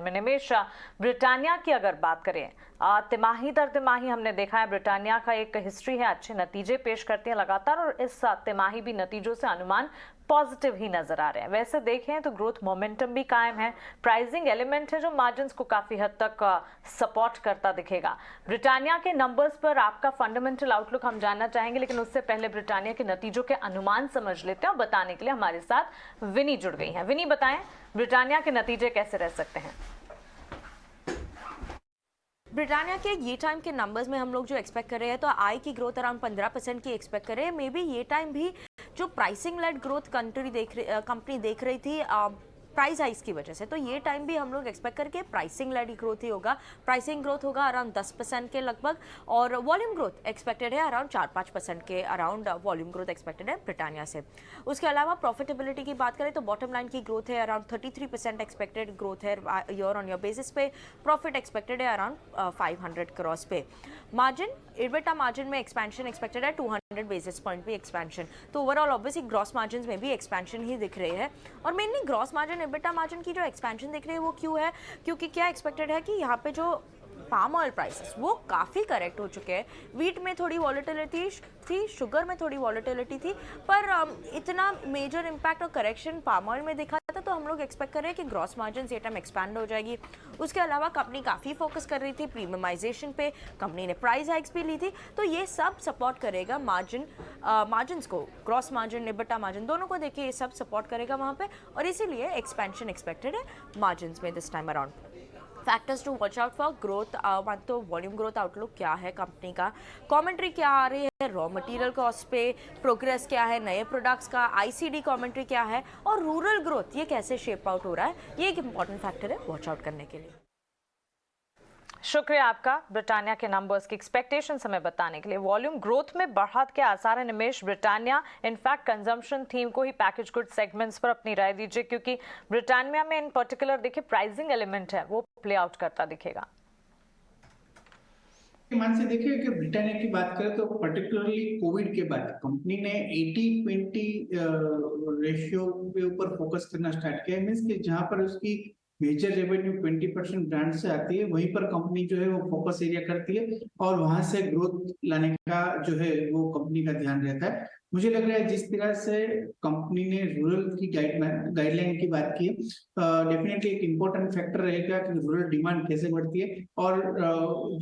में। निमेश, ब्रिटानिया की अगर बात करें, तिमाही दर तिमाही हमने देखा है ब्रिटानिया का एक हिस्ट्री है, अच्छे नतीजे पेश करते हैं लगातार, और इस तिमाही भी नतीजों से अनुमान पॉजिटिव ही नजर आ रहे हैं। वैसे देखें तो ग्रोथ मोमेंटम भी कायम है, प्राइसिंग एलिमेंट है जो मार्जिन्स को काफी हद तक सपोर्ट करता दिखेगा। ब्रिटानिया के नंबर्स पर आपका फंडामेंटल आउटलुक हम जानना चाहेंगे, लेकिन उससे पहले ब्रिटानिया के नतीजों के अनुमान समझ लेते हैं, और बताने के लिए हमारे साथ विनी जुड़ गई हैं। विनी, बताएं ब्रिटानिया के नतीजे कैसे रह सकते हैं? ब्रिटानिया के ये टाइम के नंबर्स में हम लोग जो एक्सपेक्ट कर रहे हैं, तो आई की ग्रोथ अराउंड 15% की एक्सपेक्ट कर रहे हैं। मे बी ये टाइम भी जो प्राइसिंग लेड ग्रोथ कंपनी देख रही थी प्राइस हाइक्स की वजह से, तो ये टाइम भी हम लोग एक्सपेक्ट करके प्राइसिंग लेड ग्रोथ ही होगा। प्राइसिंग ग्रोथ होगा अराउंड 10% के लगभग, और वॉल्यूम ग्रोथ एक्सपेक्टेड है अराउंड 4-5% के अराउंड वॉल्यूम ग्रोथ एक्सपेक्टेड है ब्रिटानिया से। उसके अलावा प्रॉफिटेबिलिटी की बात करें तो बॉटम लाइन की ग्रोथ है अराउंड 33% एक्सपेक्टेड ग्रोथ है ईयर ऑन ईयर बेसिस पे। प्रॉफिट एक्सपेक्टेड है अराउंड 500 क्रॉस पे। मार्जिन, एबिटा मार्जिन में एक्सपेंशन एक्सपेक्टेड है 200 बेसिस पॉइंट भी एक्सपेंशन। तो ओवरऑल ऑब्वियसली ग्रॉस मार्जिन में भी एक्सपेंशन ही दिख रहे हैं, और mainly gross margin EBITDA margin की जो एक्सपेंशन दिख रही है वो क्यों है, क्योंकि क्या एक्सपेक्टेड है कि यहाँ पे जो पाम ऑयल प्राइसेस वो काफ़ी करेक्ट हो चुके हैं। वीट में थोड़ी वॉलेटिलिटी थी, शुगर में थोड़ी वॉलेटिलिटी थी, पर इतना मेजर इम्पैक्ट और करेक्शन पाम ऑयल में दिखा था, तो हम लोग एक्सपेक्ट कर रहे हैं कि ग्रॉस मार्जिन ये टाइम एक्सपैंड हो जाएगी। उसके अलावा कंपनी काफ़ी फोकस कर रही थी प्रीमियमाइजेशन पे, कंपनी ने प्राइस हाइक्स भी ली थी, तो ये सब सपोर्ट करेगा मार्जिन्स को, ग्रॉस मार्जिन एबिटा मार्जिन दोनों को देखिए ये सब सपोर्ट करेगा वहाँ पे, और इसीलिए एक्सपेंशन एक्सपेक्टेड है मार्जिन्स में this time around. Factors to watch out for growth, तो वॉल्यूम ग्रोथ आउटलुक क्या है कंपनी का, कमेंट्री क्या आ रही है रॉ मटेरियल कॉस्ट पे, प्रोग्रेस क्या है नए प्रोडक्ट्स का, आईसीडी कमेंट्री क्या है, और रूरल ग्रोथ ये कैसे शेप आउट हो रहा है, ये एक इंपॉर्टेंट फैक्टर है वॉच आउट करने के लिए। शुक्रिया आपका ब्रिटानिया के नंबर्स की एक्सपेक्टेशन हमें बताने के लिए। वॉल्यूम ग्रोथ में बढ़त के आसार है निमेश ब्रिटानिया, इनफैक्ट कंजम्पशन थीम को ही पैकेज गुड सेगमेंट्स पर अपनी राय दीजिए, क्योंकि ब्रिटानिया में इन पर्टिकुलर देखिए प्राइसिंग एलिमेंट है वो प्ले आउट करता दिखेगा। मान से देखिए कि ब्रिटानिया की बात करें तो पर्टिकुलरली कोविड के बाद कंपनी ने 80-20 रेशियो के ऊपर फोकस करना स्टार्ट किया है। मीन्स कि जहां पर उसकी मेजर रेवेन्यू 20% ब्रांड से आती है, वहीं पर कंपनी जो है वो फोकस एरिया करती है, और वहां से ग्रोथ लाने का जो है वो कंपनी का ध्यान रहता है। मुझे लग रहा है जिस तरह से कंपनी ने रूरल की गाइडलाइन की बात की, डेफिनेटली एक इम्पोर्टेंट फैक्टर रहेगा कि रूरल डिमांड कैसे बढ़ती है, और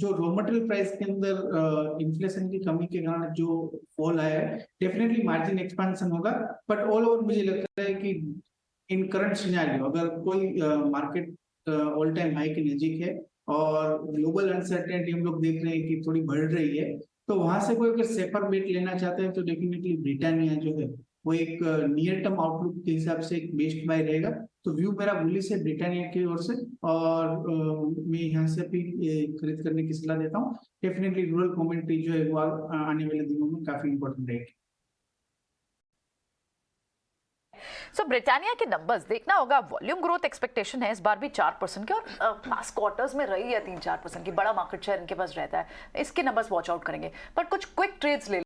जो रॉ मटेरियल प्राइस के अंदर इन्फ्लेशन की कमी के कारण जो फॉल आया है, डेफिनेटली मार्जिन एक्सपेंशन होगा। बट ऑल ओवर मुझे लगता है कि इन करंट सिनेरियो अगर कोई मार्केट ऑल टाइम हाई के नजीक है और ग्लोबल अनसर्टेनिटी हम लोग देख रहे हैं कि थोड़ी बढ़ रही है, तो वहां से कोई अगर सेफर बेट लेना चाहते हैं तो डेफिनेटली ब्रिटानिया जो है वो एक नियर टर्म आउटलुक के हिसाब से एक बेस्ट बाय रहेगा। तो व्यू मेरा बुलिश है ब्रिटानिया की ओर से, और मैं यहाँ से भी खरीद करने की सलाह देता हूँ। डेफिनेटली रूरल कमेंट्री जो है वो आने वाले दिनों में काफी इंपॉर्टेंट रहेगी। सो ब्रिटानिया के नंबर्स देखना होगा, वॉल्यूम ग्रोथ एक्सपेक्टेशन है इस बार भी 4% की, और पास क्वार्टर्स में रही है 3-4% की, बड़ा मार्केट शेयर इनके पास रहता है, इसके नंबर्स वॉच आउट करेंगे। बट कुछ क्विक ट्रेड्स ले